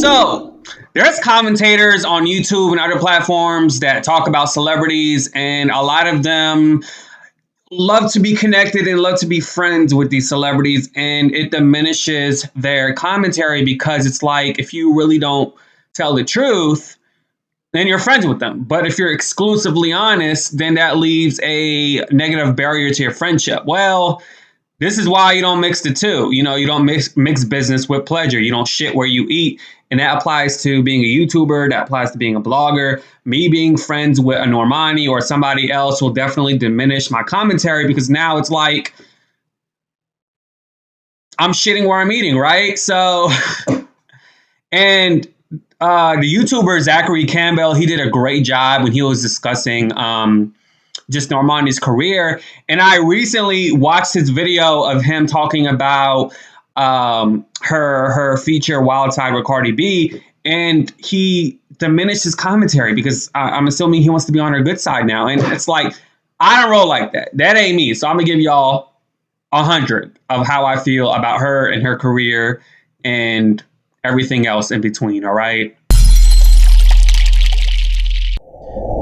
So there's commentators on YouTube and other platforms that talk about celebrities, and a lot of them love to be connected and love to be friends with these celebrities, and it diminishes their commentary because it's like if you really don't tell the truth, then you're friends with them. But if you're exclusively honest, then that leaves a negative barrier to your friendship. Well, this is why you don't mix the two. You know, you don't mix business with pleasure. You don't shit where you eat. And that applies to being a YouTuber. That applies to being a blogger. Me being friends with a Normani or somebody else will definitely diminish my commentary because now it's like I'm shitting where I'm eating, right? So, and the YouTuber Zachary Campbell, he did a great job when he was discussing just Normani's career. And I recently watched his video of him talking about her feature Wild Side with Cardi B, and he diminished his commentary because I'm assuming he wants to be on her good side now. And it's like, I don't roll like that. That ain't me. So I'm gonna give y'all 100 of how I feel about her and her career and everything else in between. All right.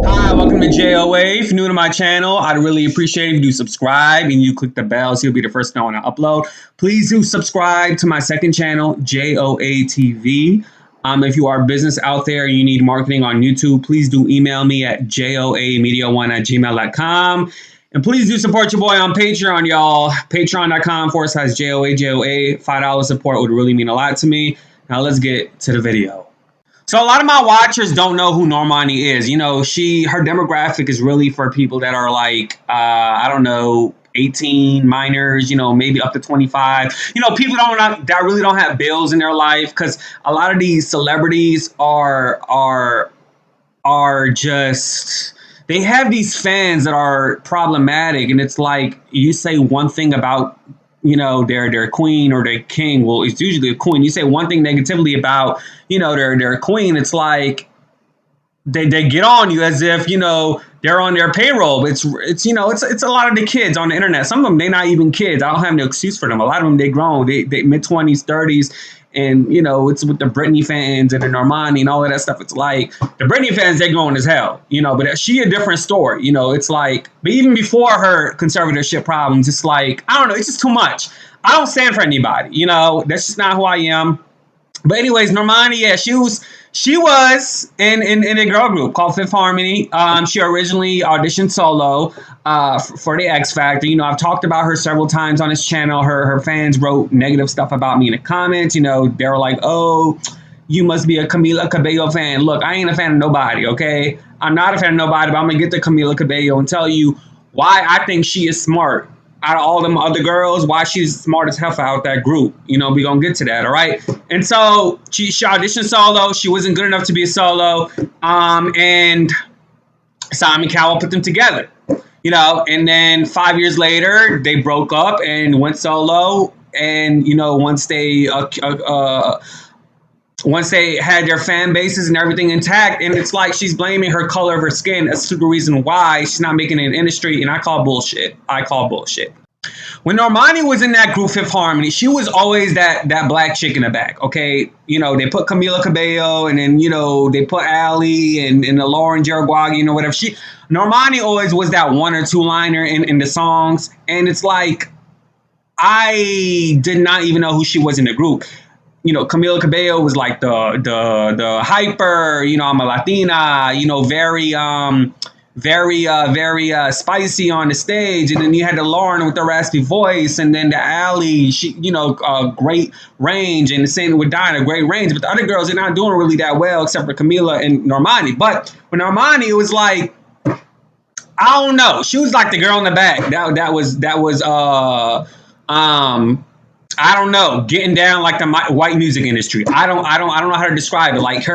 Hi, welcome to JOA. If you're new to my channel, I'd really appreciate if you do subscribe and you click the bell so you'll be the first to know when I upload. Please do subscribe to my second channel, JOA TV. If you are a business out there and you need marketing on YouTube, please do email me at joamedia1@gmail.com. And please do support your boy on Patreon, y'all. Patreon.com/JOA. $5 support would really mean a lot to me. Now let's get to the video. So a lot of my watchers don't know who Normani is. You know, her demographic is really for people that are like, I don't know, 18, minors, you know, maybe up to 25. You know, people that really don't have bills in their life, because a lot of these celebrities are just, they have these fans that are problematic, and it's like you say one thing about, you know, their queen or their king. Well, it's usually a queen. You say one thing negatively about, you know, their queen. It's like they get on you as if, you know, they're on their payroll. It's you know, it's a lot of the kids on the internet. Some of them, they're not even kids. I don't have no excuse for them. A lot of them, they grown. They mid-20s, 30s. And, you know, it's with the Britney fans and the Normani and all of that stuff. It's like the Britney fans, they're growing as hell, you know, but she a different story. You know, it's like, but even before her conservatorship problems, it's like, I don't know, it's just too much. I don't stand for anybody, you know, that's just not who I am. But anyways, Normani, yeah, she was in a girl group called Fifth Harmony. She originally auditioned solo for the X Factor. You know, I've talked about her several times on this channel. Her fans wrote negative stuff about me in the comments. You know, they were like, oh, you must be a Camila Cabello fan. Look, I ain't a fan of nobody, okay? I'm not a fan of nobody, but I'm going to get to Camila Cabello and tell you why I think she is smart. Out of all them other girls, why she's smart as hell out that group. You know, we're going to get to that, all right? And so she auditioned solo. She wasn't good enough to be a solo. And Simon Cowell put them together, you know, and then 5 years later, they broke up and went solo. And, you know, once they had their fan bases and everything intact, and it's like she's blaming her color of her skin as to the reason why she's not making it in the industry, and I call bullshit. When Normani was in that group Fifth Harmony, she was always that black chick in the back, okay? You know, they put Camila Cabello, and then, you know, they put Ali and the Lauren Jaraguagi, or whatever. Normani always was that one or two liner in the songs, and it's like, I did not even know who she was in the group. You know, Camila Cabello was like the hyper, you know, I'm a Latina, you know, very spicy on the stage. And then you had the Lauren with the raspy voice, and then the Ali, she, you know, great range, and the same with Dinah, great range. But the other girls, they're not doing really that well, except for Camila and Normani. But with Normani, it was like, I don't know, she was like the girl in the back. That was I don't know, getting down like the white music industry. I don't know how to describe it. Like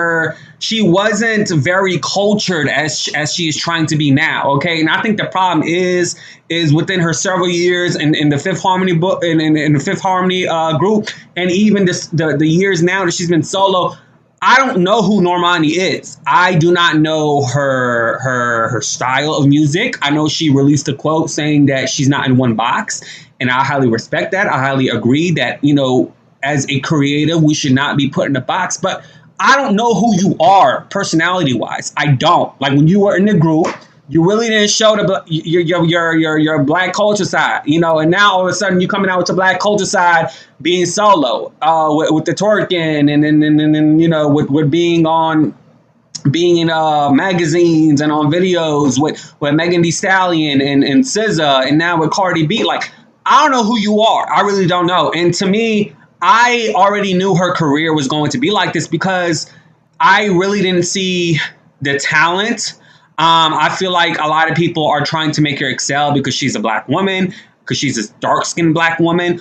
she wasn't very cultured as she is trying to be now. Okay, and I think the problem is within her several years in the Fifth Harmony book in the Fifth Harmony group, and even the years now that she's been solo. I don't know who Normani is. I do not know her style of music. I know she released a quote saying that she's not in one box, and I highly respect that. I highly agree that, you know, as a creative, we should not be put in a box. But I don't know who you are personality wise. I don't. Like when you were in the group, you really didn't show your black culture side, you know, and now all of a sudden you coming out with your black culture side being solo, with the twerking and you know with being in magazines and on videos with Megan Thee Stallion and SZA, and now with Cardi B. Like, I don't know who you are. I really don't know. And to me, I already knew her career was going to be like this because I really didn't see the talent. I feel like a lot of people are trying to make her excel because she's a black woman, because she's a dark-skinned black woman.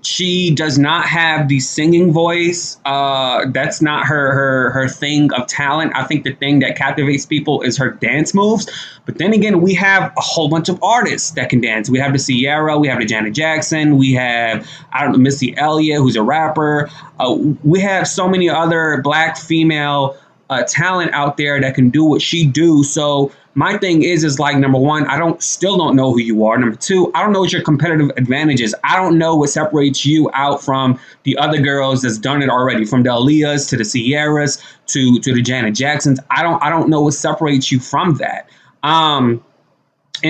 She does not have the singing voice. That's not her thing of talent. I think the thing that captivates people is her dance moves. But then again, we have a whole bunch of artists that can dance. We have the Sierra, we have the Janet Jackson, we have, I don't know, Missy Elliott, who's a rapper. We have so many other black female talent out there that can do what she do. So my thing is like, number one, still don't know who you are. Number two, I don't know what your competitive advantage is. I don't know what separates you out from the other girls that's done it already, from the Aaliyahs to the Sierras to the Janet Jacksons. I don't know what separates you from that. And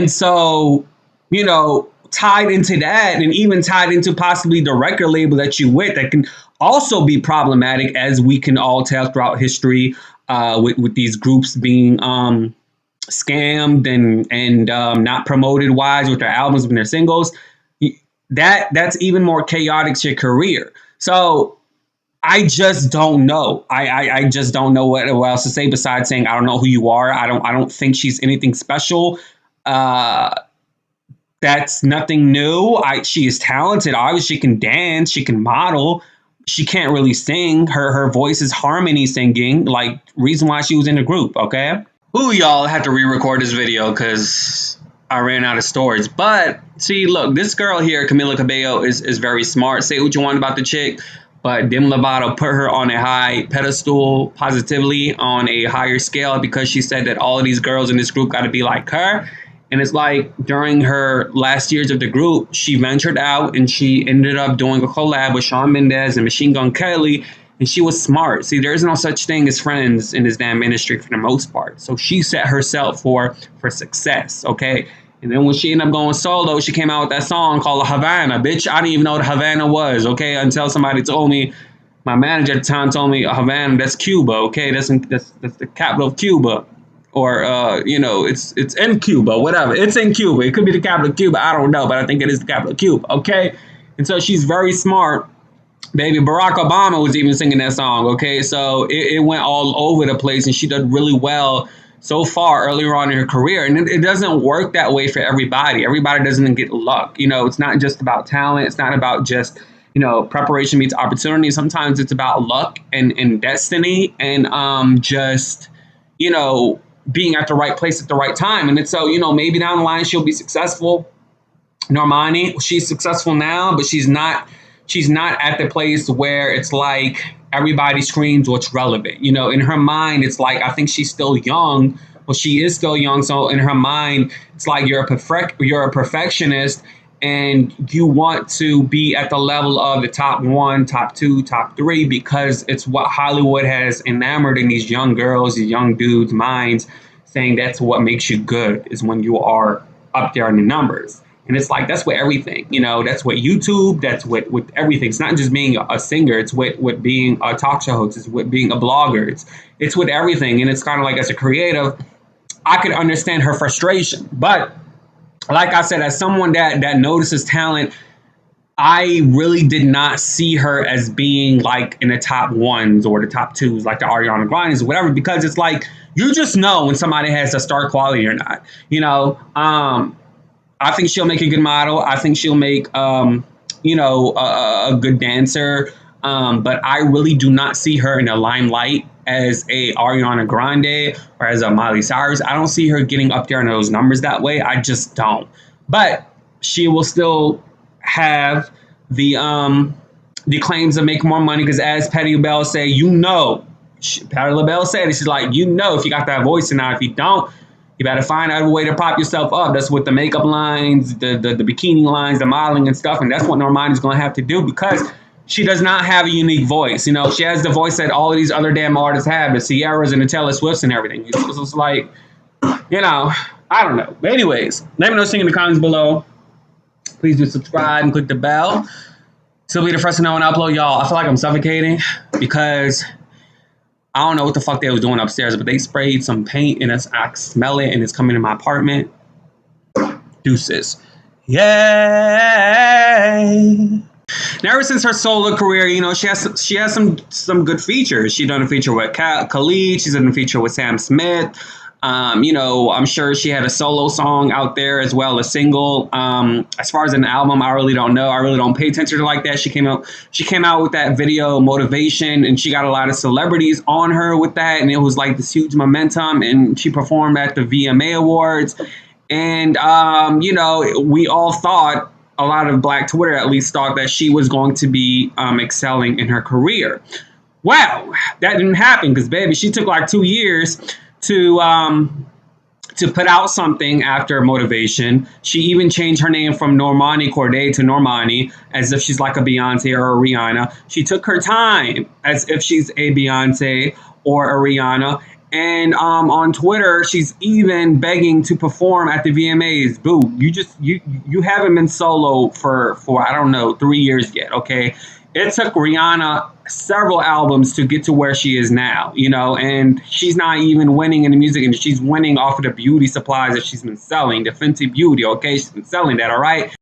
so, you know, tied into that, and even tied into possibly the record label that you with, that can also be problematic, as we can all tell throughout history, with these groups being scammed and not promoted wise with their albums and their singles. That's even more chaotic to your career. So I just don't know. I just don't know what else to say besides saying I don't know who you are. I don't think she's anything special. That's nothing new. She is talented. Obviously, she can dance. She can model. She can't really sing. Her voice is harmony singing. Like, reason why she was in the group. Okay. Ooh, y'all, I had to re-record this video because I ran out of storage. But see, look, this girl here, Camila Cabello, is very smart. Say what you want about the chick, but Demi Lovato put her on a high pedestal, positively on a higher scale, because she said that all of these girls in this group got to be like her. And it's like, during her last years of the group, she ventured out and she ended up doing a collab with Shawn Mendes and Machine Gun Kelly. And she was smart. See, there is no such thing as friends in this damn industry for the most part. So she set herself for success, okay? And then when she ended up going solo, she came out with that song called Havana. Bitch, I didn't even know what Havana was, okay? Until somebody told me, my manager at the time told me, Havana, that's Cuba, okay? That's the capital of Cuba. Or, you know, it's in Cuba, whatever. It's in Cuba. It could be the capital of Cuba. I don't know, but I think it is the capital of Cuba, okay? And so she's very smart. Baby, Barack Obama was even singing that song, okay? So it went all over the place, and she did really well so far earlier on in her career. And it doesn't work that way for everybody. Everybody doesn't get luck. You know, it's not just about talent. It's not about just, you know, preparation meets opportunity. Sometimes it's about luck and destiny and just, you know, being at the right place at the right time. And it's so, you know, maybe down the line she'll be successful. Normani, she's successful now, but she's not at the place where it's like everybody screams what's relevant. You know, in her mind, it's like, I think she's still young. Well, she is still young. So in her mind, it's like you're a perfectionist, and you want to be at the level of the top one, top two, top three, because it's what Hollywood has enamored in these young girls, these young dudes' minds, saying that's what makes you good, is when you are up there in the numbers. And it's like, that's with everything, you know, that's with YouTube, that's with everything. It's not just being a singer, it's with being a talk show host, it's with being a blogger, it's with everything. And it's kind of like, as a creative, I could understand her frustration. But like I said, as someone that notices talent, I really did not see her as being like in the top ones or the top twos, like the Ariana Grandes or whatever, because it's like, you just know when somebody has a star quality or not, you know. I think she'll make a good model. I think she'll make, you know, a good dancer. But I really do not see her in the limelight as a Ariana Grande or as a Miley Cyrus. I don't see her getting up there in those numbers that way. I just don't. But she will still have the claims to make more money, because as Patti LaBelle say, you know, Patti LaBelle said, she's like, you know, if you got that voice, and now if you don't, you better find out a way to pop yourself up. That's with the makeup lines, the bikini lines, the modeling and stuff. And that's what Normani's going to have to do, because she does not have a unique voice. You know, she has the voice that all of these other damn artists have, the Sierras and the Taylor Swifts and everything. It's like, you know, I don't know. But anyways, let me know in the comments below. Please do subscribe and click the bell to be the first to know when I upload. Y'all, I feel like I'm suffocating because I don't know what the fuck they was doing upstairs, but they sprayed some paint and I smell it and it's coming in my apartment. Deuces. Yay! Now, ever since her solo career, you know, she has some good features. She's done a feature with Khalid. She's done a feature with Sam Smith. You know, I'm sure she had a solo song out there as well, a single. As far as an album, I really don't know. I really don't pay attention to like that. She came out with that video Motivation, and she got a lot of celebrities on her with that, and it was like this huge momentum. And she performed at the VMA Awards, and you know, we all thought, a lot of Black Twitter at least thought that she was going to be excelling in her career. Well, that didn't happen because, baby, she took like 2 years to put out something after Motivation. She even changed her name from Normani Corday to Normani, as if she's like a Beyonce or a Rihanna. She took her time as if she's a Beyonce or a Rihanna. And on Twitter, she's even begging to perform at the VMAs. Boo, you haven't been solo for I don't know, 3 years yet, okay? It took Rihanna several albums to get to where she is now, you know, and she's not even winning in the music industry. She's winning off of the beauty supplies that she's been selling, the Fenty Beauty, okay? She's been selling that, all right?